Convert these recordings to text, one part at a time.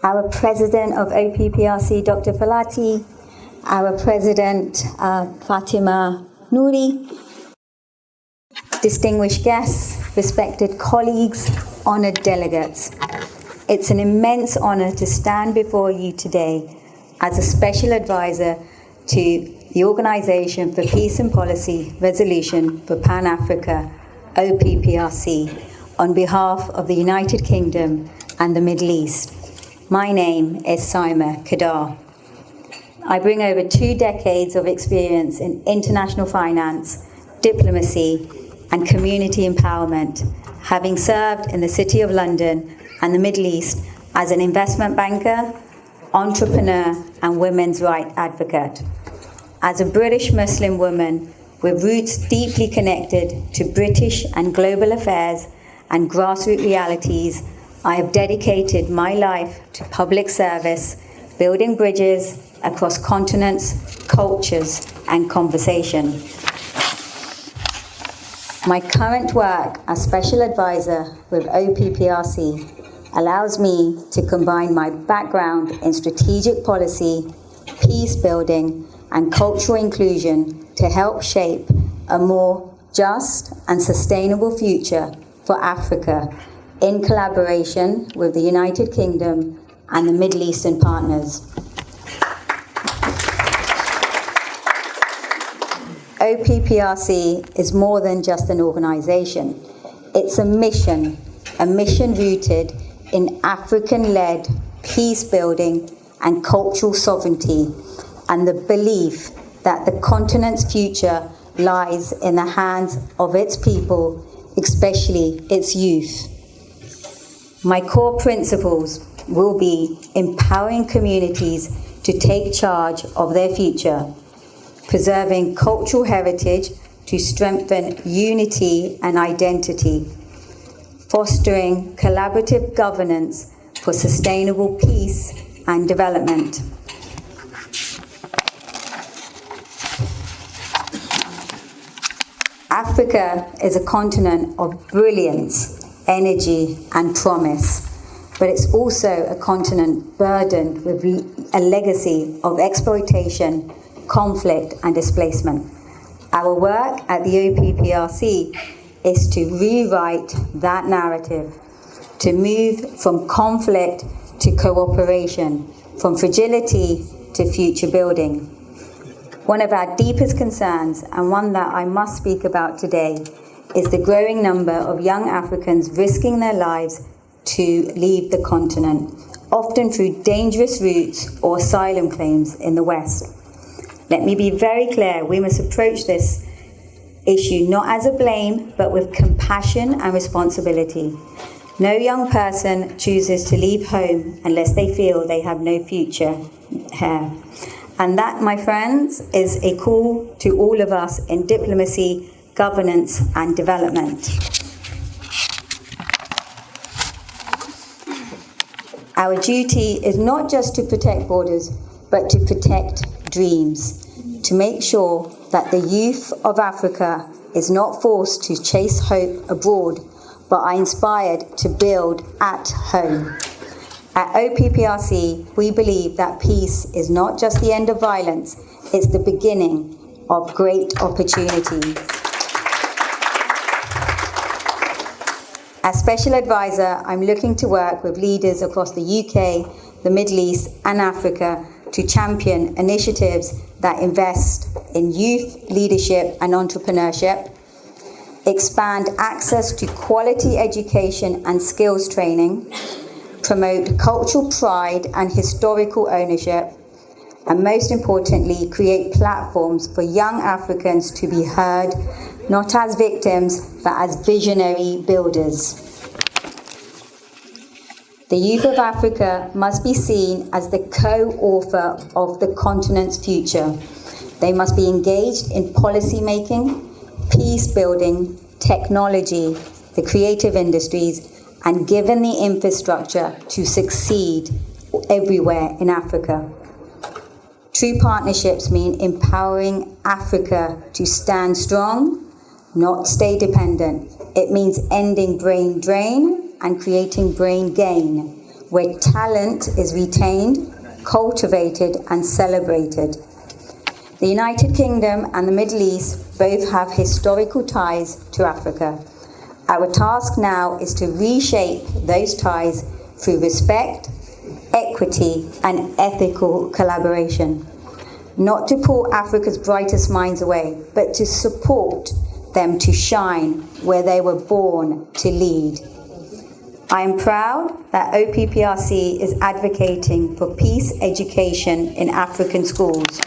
our President of OPPRC, Dr. Falati, our President, Fatima Nouri, distinguished guests, respected colleagues, honored delegates. It's an immense honor to stand before you today as a special advisor to the Organization for Peace and Policy Resolution for Pan-Africa, OPPRC, on behalf of the United Kingdom and the Middle East. My name is Siama, Qadar. I bring over 2 decades of experience in international finance, diplomacy, and community empowerment, having served in the City of London and the Middle East as an investment banker, entrepreneur, and women's rights advocate. As a British Muslim woman with roots deeply connected to British and global affairs and grassroots realities, I have dedicated my life to public service, building bridges across continents, cultures, and conversation. My current work as Special Advisor with OPPRC allows me to combine my background in strategic policy, peace building, and cultural inclusion to help shape a more just and sustainable future for Africa in collaboration with the United Kingdom and the Middle Eastern partners. OPPRC is more than just an organization. It's a mission rooted in African-led peace building and cultural sovereignty, and the belief that the continent's future lies in the hands of its people, especially its youth. My core principles will be empowering communities to take charge of their future, preserving cultural heritage to strengthen unity and identity, fostering collaborative governance for sustainable peace and development. Africa is a continent of brilliance, energy, and promise, but it's also a continent burdened with a legacy of exploitation, conflict, and displacement. Our work at the OPPRC is to rewrite that narrative, to move from conflict to cooperation, from fragility to future building. One of our deepest concerns, and one that I must speak about today, is the growing number of young Africans risking their lives to leave the continent, often through dangerous routes or asylum claims in the West. Let me be very clear, we must approach this issue not as a blame, but with compassion and responsibility. No young person chooses to leave home unless they feel they have no future here. And that, my friends, is a call to all of us in diplomacy, governance, and development. Our duty is not just to protect borders, but to protect dreams, to make sure that the youth of Africa is not forced to chase hope abroad, but are inspired to build at home. At OPPRC, we believe that peace is not just the end of violence, it's the beginning of great opportunities. As Special Advisor, I'm looking to work with leaders across the UK, the Middle East, and Africa to champion initiatives that invest in youth leadership and entrepreneurship, expand access to quality education and skills training, promote cultural pride and historical ownership, and most importantly, create platforms for young Africans to be heard, not as victims, but as visionary builders. The youth of Africa must be seen as the co-author of the continent's future. They must be engaged in policy making, peace building, technology, the creative industries, and given the infrastructure to succeed everywhere in Africa. True partnerships mean empowering Africa to stand strong, not stay dependent. It means ending brain drain and creating brain gain, where talent is retained, cultivated, and celebrated. The United Kingdom and the Middle East both have historical ties to Africa. Our task now is to reshape those ties through respect, equity, and ethical collaboration. Not to pull Africa's brightest minds away, but to support them to shine where they were born to lead. I am proud that OPPRC is advocating for peace education in African schools,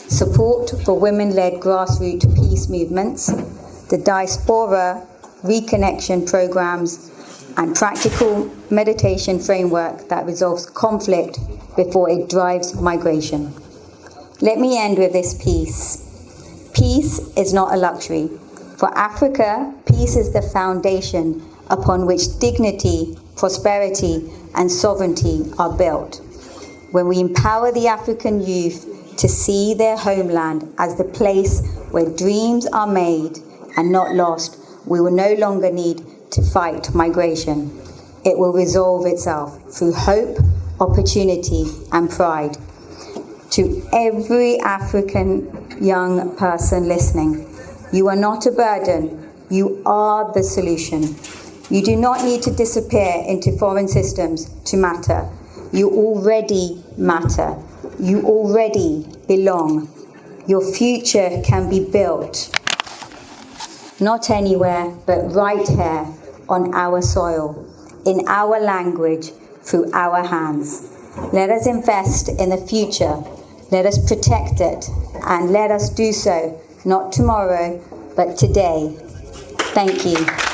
support for women-led grassroots peace movements, the diaspora reconnection programs, and practical meditation framework that resolves conflict before it drives migration. Let me end with this piece. Peace is not a luxury. For Africa, peace is the foundation upon which dignity, prosperity, and sovereignty are built. When we empower the African youth to see their homeland as the place where dreams are made and not lost, we will no longer need to fight migration. It will resolve itself through hope, opportunity, and pride. To every African young person listening, you are not a burden, you are the solution. You do not need to disappear into foreign systems to matter. You already matter. You already belong. Your future can be built, not anywhere, but right here on our soil, in our language, through our hands. Let us invest in the future. Let us protect it, and let us do so not tomorrow, but today. Thank you.